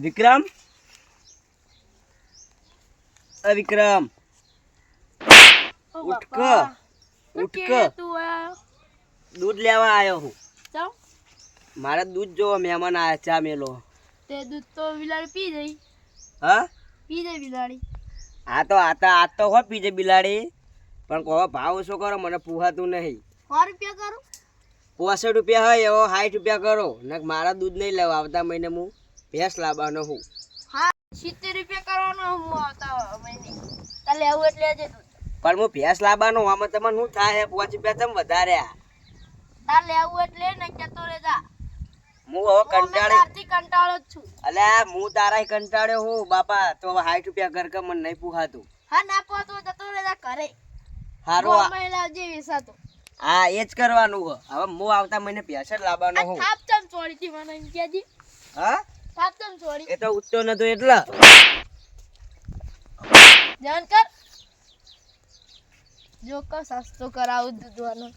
વિક્રમ, વિક્રમ, ઉઠ કે દૂધ લેવા આવ્યો હું. મારે દૂધ જો મહેમાન આયા, ચા મેલો. તે દૂધ તો બિલાડી પી જઈ. હા પી જાય બિલાડી. આ તો હો પીજે બિલાડી, પણ કહો ભાવ શું કરો, મને પૂહાતું નહીં. 100 રૂપિયા કરું. 65 રૂપિયા હોય એવો 60 રૂપિયા કરો ને. મારા દૂધ નહીં લેવા, આવતા મહિને હું ભેંસ લાવવાનો હું. હા 70 રૂપિયા કરવાનો હું આવતા મહિને. તાર લેવું એટલે લેજે દૂધ. પણ હું ભેંસ લાવવાનો, આમાં તમને શું થાય? 5 રૂપિયા તમે વધાર્યા. તાર લેવું એટલે ને કેતો રે જા. હું હવે કંટાળો જ છું. અલ્યા હું તારા કંટાળ્યો હું બાપા. તો હવે 60 રૂપિયા ઘર કે મને નહીં પૂહાતું. હા ના પોતો જતો રે જા ઘરે. હારું મહિલા જે વિસાતો. હા એ જ કરવાનું હો. હવે હું આવતા મહિને ભેંસ જ લાવવાનો હું. થાપ ચમ છોડી થી મને એમ કેજી. હા થાપ ચમ છોડી. એ તો ઉઠતો નતો એટલે. જાન કર. જો કો સસ્તો કરાવું દૂધવાનો.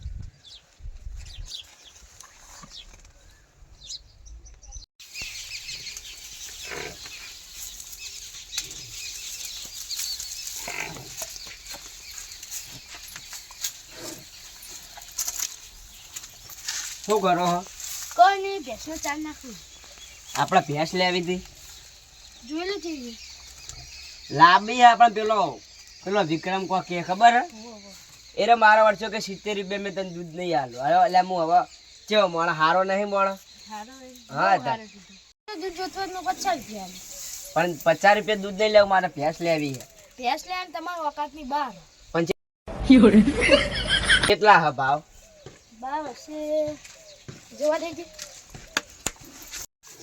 શું કરો હો? કોઈ નહીં, ભેંસનો ચાલ નાખું. આપણે ભેંસ લેવી હતી. જોઈ લે જઈએ. લાંબી આપણે પેલો વિક્રમ કો કે ખબર હે? એરે મારા વર્ષો કે 70 રૂપિયા મેં તને દૂધ નહીં આલું. એટલે હું હવે ચેવો મોણ હારો નહીં મોણ. હા દૂધ જોતો નો 50 રૂપિયા. પણ 50 રૂપિયા દૂધ નહીં લેવું, મારે ભેંસ લેવી છે. ભેંસ લેવાનું તમારા ઓકાતની બહાર. કેટલા હા ભાવ? ભાવ હશે જોવા દેજે.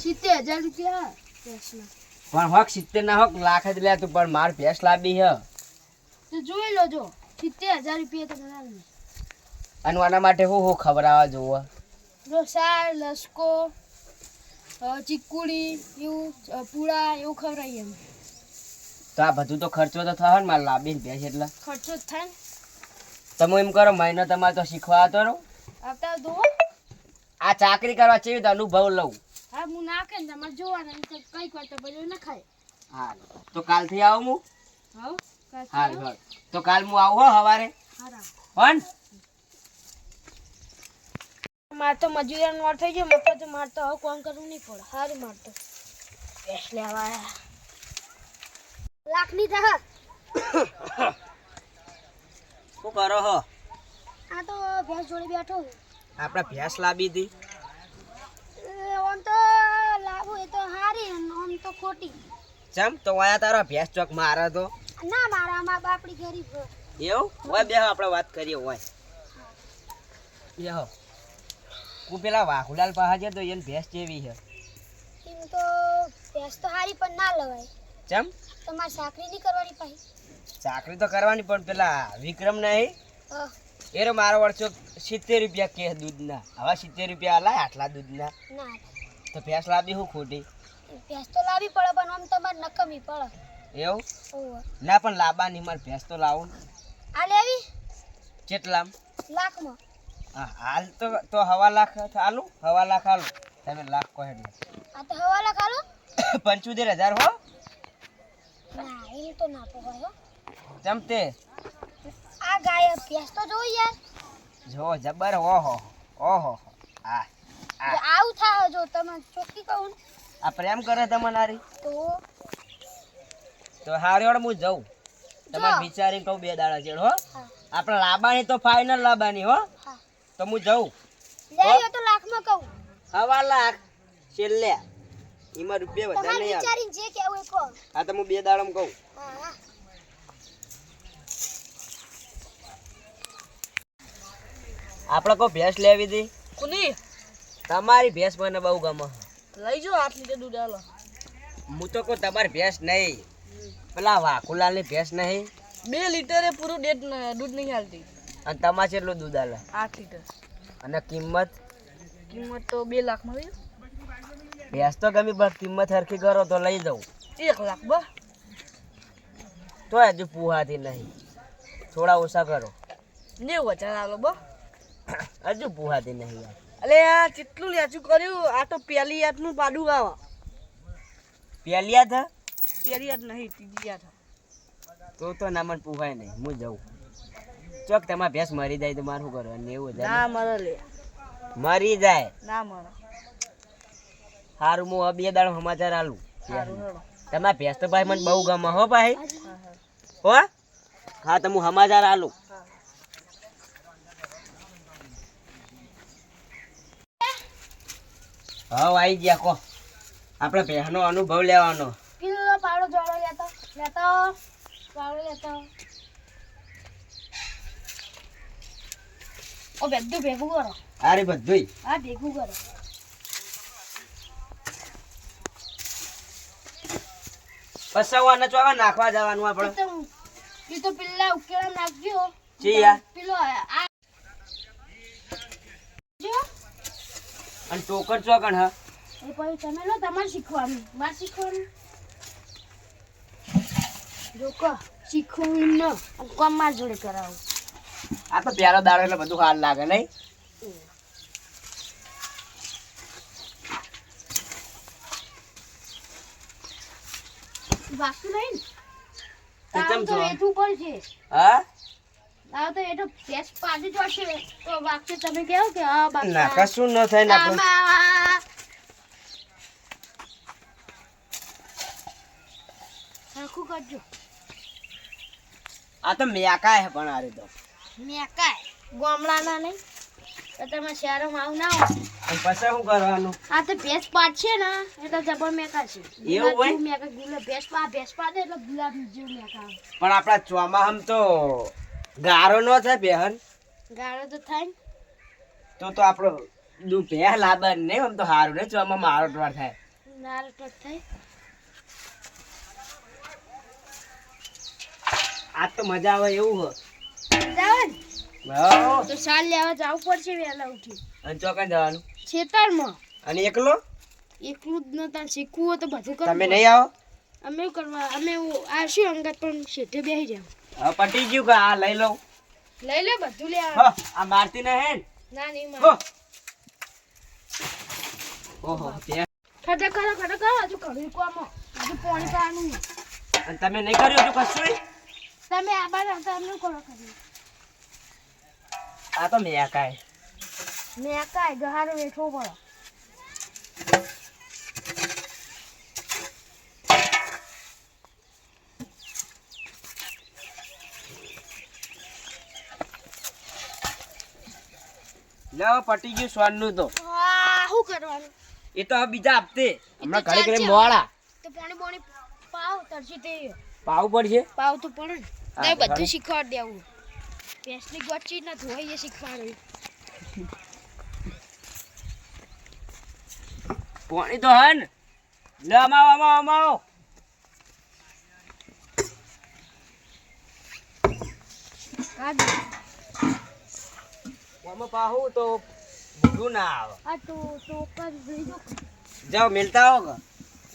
70,000 રૂપિયા ભેંસના. પણ હોક 70 ના હોક લાખ જ લે તું, પણ માર ભેંસ લાવી છે. તો જોઈ લો જો 70,000 રૂપિયા તો બનાવે. અને આના માટે હું ખવડાવવા જોવા? જો સાર લસકો ચીકુડી એવું પૂળા એવું ખવડાવીએ એમ. તો આ બધું તો ખર્ચો તો થાય ને મારે લાવીને ભેંસ એટલે. ખર્ચો જ થાય ને. તમે એમ કરો મહિનો તમારે તો શીખવા હતો ને. આવતા દો આ ચાકરી કરવા ચેવી તો અનુભવ લઉં. હા હું નાખે ને તમારે જોવાના કઈક વાર તો બધું ના ખાય. હા તો કાલથી આવું હું. હા હા તો કાલ હું આવું હો સવારે. પણ મારે તો મજૂરી વાર થઈ ગયો મફત. મારે તો હવે કોમ કરવું નહીં પડે. સારું મારે તો ભેંસ લેવા લાખની થા. શું કરો હો? આ તો ભેંસ જોડે બેઠો. આપણે ભેંસ લાવી હતી. આમ તો લાવું એ તો હારી, આમ તો ખોટી. ચમ તો આયા તારા ભેંસ ચોક મારે તો ના મારા મા બાપડી ગરીબ. એવું હોય બેહો આપણે વાત કરીએ. હોય બેહો. હું પેલા વાહુલાલ પાસે જતો, એને ભેંસ જેવી છે. એમ તો ભેંસ તો હારી પણ ના લવાય. ચમ તમારે સાકરી નહીં કરવાની પાછી. ચાકરી તો કરવાની, પણ પેલા વિક્રમ નહીં એરો મારો વર્ષો 70 રૂપિયા કે દૂધના. હવે 70 રૂપિયા લાય આટલા દૂધના. ના તો ભેંસ લાવી હું ખોટી? ભેંસ તો લાવી પડે પણ આમ તમારે નકમી પડે. એવું ઓહો ના, પણ લાવવાની મારે ભેંસ તો લાવું. આ લેવી કેટલામ? લાખમાં. હા હાલ તો 1.5 લાખ હાલું. 1.5 લાખ હાલું. તમે લાખ કહો એટલે આ તો 1.5 લાખ હાલો. 75,000 હો. ના એ તો ના પવાય હો. જમતે આ ગાય ભેંસ તો જો યાર. જો જબર ઓહો ઓહો. હા જો આવું થાય જો તમે ચોખ્ખી કહું ને. આ પ્રેમ કરે તમારી તો હારી વાળ હું જાઉં. તમારે વિચારીને કહું 2 દાડા ચેડ હો. આપણે લાવવાની તો ફાઇનલ લાવવાની હો. તો હું જાઉં. લે તો લાખમાં કહું. 1.5 લાખ છેલ્લે. એમાં રૂપિયા વધારે તમારે નહીં આવે. વિચારીને જે કેવું એ કહો. હા તો હું 2 દાડામાં કહું. હા આપણે કોઈ ભેંસ લેવી હતી. કોની? તમારી ભેંસ મને બહુ ગમે. લઈ જો 8 લીટર દૂધ આલો. હું તો કોઈ તમારી ભેંસ નહીં, પેલા વાકુલાલની ભેંસ નહીં. 2 લીટરે પૂરું દૂધ નહીં હાલતી. અને તમારે કેટલું દૂધ આલે? 8 લીટર. અને કિંમત તો 2 લાખમાં લઈ ભેંસ તો ગમી, પણ કિંમત હરખી કરો તો લઈ જાઉં. 1 લાખ બસ. તો હજુ પૂહાતી નહીં, થોડા ઓછા કરો. 90,000 આલો બસ. હજુ પૂહાતી નહીં યાર. અલે આ કેટલું લેચું કર્યું. આ તો પહેલી યાદનું પાડું આવા. પેલિયા થા પેલી યાદ નહીં ત્રીજી યાદ તો ના મને પૂછાય નહીં હું જઉં ચોક તમારા ભેંસ મરી જાય તો મારે શું કરવાનું એવું ના જાય મરે લે મરી જાય ના મરે સારું હું હવે 2 દાડો સમાચાર આલું સારું હેડો તમારા ભેંસ તો ભાઈ મને બહુ ગમે હો ભાઈ હો હા તો હું સમાચાર આલું હા આવી ગયા કો આપણે ભેંસનો અનુભવ લેવાનો કિલો પાવડો જોડો લેતો પાવડો લેતો ઓ બધું ભેગું કરો અરે બધુંય હા ભેગું કરો પસવાના ચોવા નાખવા જવાનું આપણે એ તો પેલા ઉકેલા નાખજો જી યાર પેલો આ જો અને ટોકર ચોકણ હા એ પછી તમે લો તમારે શીખવાનું મારે શીખવાનું જો કો શીખવું ન કોમ માર જોડે કરાવું આ તો પ્યારો દાડો એટલે બધું હાલ લાગે નહીં વાગતું નહીં તે ને ચમ તો છો? એટલું પડશે હા તો એ તો પેસ પાડી જોશે તો વાગશે તમે કહો કે હા બાકી ના કશું ન થાય ને આપણે સરખું કરજો આ તો મેકાય હે પણ આરે તો મેકાય ગોમડાના નહીં તો તમે શહેરોમાં આવું ના હોય અને પછી શું કરવાનું આ તો ભેંસ પાડશે ને એટલે જબર મેકાશે એવું હોય? મેકા ગુલાબ ભેંસ પાડે એટલે ગુલાબ જેવું મેકા પણ આપણા ચોમાહમ તો ગારો ન થાય બેહન ગાળો તો થાય ને તો આપણો ભેહ લાબર નહીં આમ તો સારું ને ચોમા મારો ટવાર થાય નાર તો થાય આજ તો મજા આવે એવું હો જાવ હો તો સાલ લેવા જવું પડશે વહેલા ઉઠી અને ચોકન જવાનું ખેતરમાં અને એકલો એકલું જ નતા શીખવું હોય તો બધું કરવું તમે પડે. નહીં આવો અમે એવું કરવા અમે આવશું અંગત પણ શેઠે બેસી જાવ હવે પટી ગયું કે આ લઈ લઉં લઈ લે બધું લે હો આ મારતી ને હે ના નહીં હો મારે ઓહો તે ખડા કરો હજુ ઘડી કોમો હજુ પાણી પાવાનું અને તમે નહીં કર્યું હજુ કશું તમે આ બાર હતા એમને કરો કરી આ તો મેકાય મેં કાંઈ ગહારો વેઠવો પડે લો પટી ગયું સોનનું તો શું કરવાનું એ તો હવે બીજા હપ્તે હમણાં ઘરે ઘરે ચાલશે. મોડા તો પાણી પાણી પાવ તરસી તે પાવું પડશે પાવ તો પડે ને હા, તારે બધું બરાબર. શીખવાડ દેવું ભેંસની ગોચી ના ધોઈ એ શીખવાડ્યું પાણી તો હન લે અમાવો અમાવો કાઢ આમાં પાહું તો બધું ના આવે આ તો કર જોઈજો જાઓ મિલતા હો કે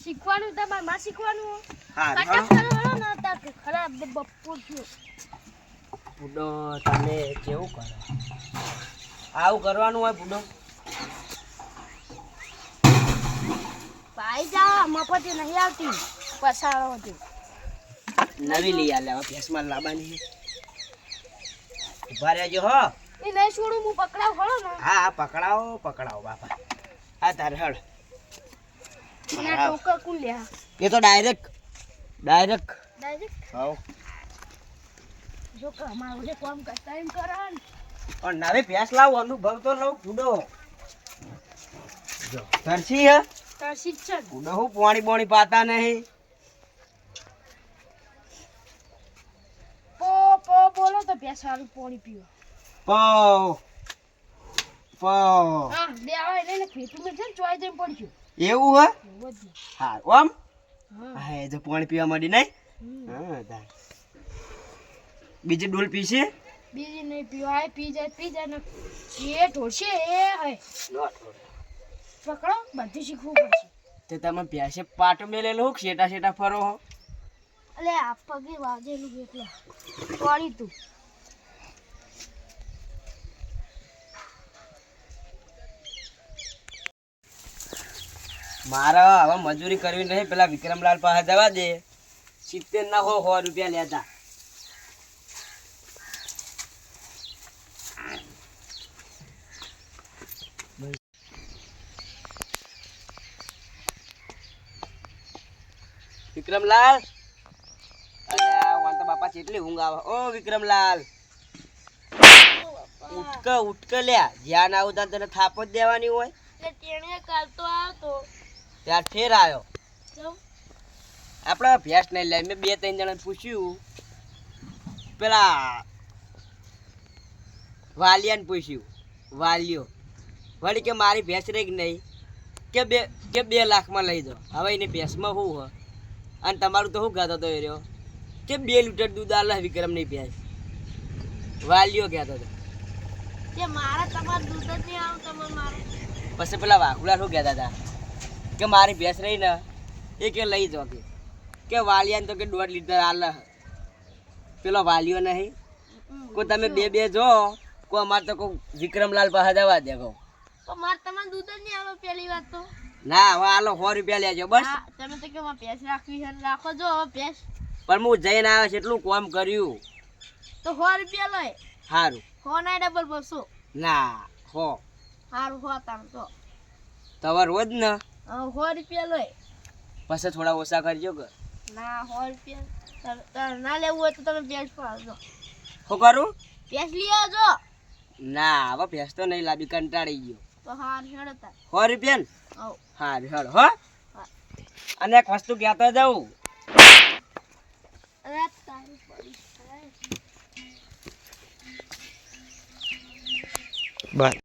શીખવાનું તમારે માં શીખવાનું હા કટક કરવાનો ના તાર ખરાબ બપોર થયો બુડો તમે કેવું કરો આવું કરવાનું હોય બુડો ભાઈ જા મફતે નહીં આવતી પસારો હતી નવી લઈ આલે હવે ભેંસમાં લાવવાની ઉભા રહેજો હો એ નહીં છોડું હું પકડાવ ખરો ને હા હા પકડાવો બાપા હા તારે હળ એના ટોકર કુલ લ્યા એ તો ડાયરેક્ટ ડાયરેક્ટ હાવ જો કે અમારું જે કામ કરતા એમ કરે ને પણ નવી ભેંસ લાવ અનુભવ તો લઉં બુડો જો તરસી હે તરસી જ છે બુડો હું પાણી પાતા નહીં પો પો બોલો તો ભેંસ સારું પાણી પીવા પો પો હા બે આવે એટલે ખેતું માં છે ને ચોઈ જઈને પડ્યું એવું હે બધું હા ઓમ હા હા એ જો પાણી પીવા માંડી નહીં હમ. હા તાર બીજી ડોલ પીશે બીજી નહીં પીવાય પી જાય ને જે ઢોળશે એ હે પકડો બધું શીખવું પડશે તે તમે ભેંસે પાટો મેલેલો હો શેટા ફરો હો અલે આ પગે વાગેલું એટલે વાળી તું મારે હવે મજૂરી કરવી નહીં, પેલા વિક્રમલાલ પાસે જવા દે. 70 ના 100 રૂપિયા લેતા. વિક્રમલાલ, અલ્યા વાંતા બાપા કેટલી ઊંઘ આવે. ઓ વિક્રમલાલ, ઉઠક લ્યા. જ્યાં આવું ત્યાં તને થાપો જ દેવાની હોય. ત્યાં ફેર આવ્યો. આપણે ભેંસ નહીં લે. મેં 2-3 જણાને પૂછ્યું, પેલા વાલિયાને પૂછ્યું, વાલિયો વળી કે મારી ભેંસ રહી નહીં, કે 2 લાખમાં લઈ દો. હવે એને ભેંસમાં શું હોય? અને તમારું તો શું કહેતો હતો એ રહ્યો કે 2 લીટર દૂધ આલે વિક્રમ ની ભેંસ. વાલિયો કહેતો હતો. પછી પેલા વાઘુલા શું કહેતા હતા કે મારી ભેંસ રહી ને એ કે લઈ જાઓ, કે વાલિયાને તો કે 1.5 લીટર આલે. પેલો વાલિયો નહીં કોઈ તમે 2 જો કો અમારે તો કોઈ વિક્રમલાલ પાસે જવા દે કહો. ના હવે આલો 100 રૂપિયા લેજો બસ. પણ હું જઈને આવ્યો છે એટલું કામ કર્યું તો 100 રૂપિયા લઈ. સારું. 100 ના ડબલ 200. ના 100 સારું 100 તાણ તો તમારે રોજ ને 100 રૂપિયા લઈ. પછી થોડા ઓછા કરજો કે. ના 100 રૂપિયા તારે ના લેવું હોય તો તમે ભેંસ પાડજો. શું કરું? ભેંસ લઈ આવજો. ના હવે ભેંસ તો નહીં લાવી, કંટાળી ગયો. તો હાર હેડો તાર 100 રૂપિયા ને? આવ હારું હેડો. હો અને એક વસ્તુ કહેતો જાઉં. અરે તારી પડી બસ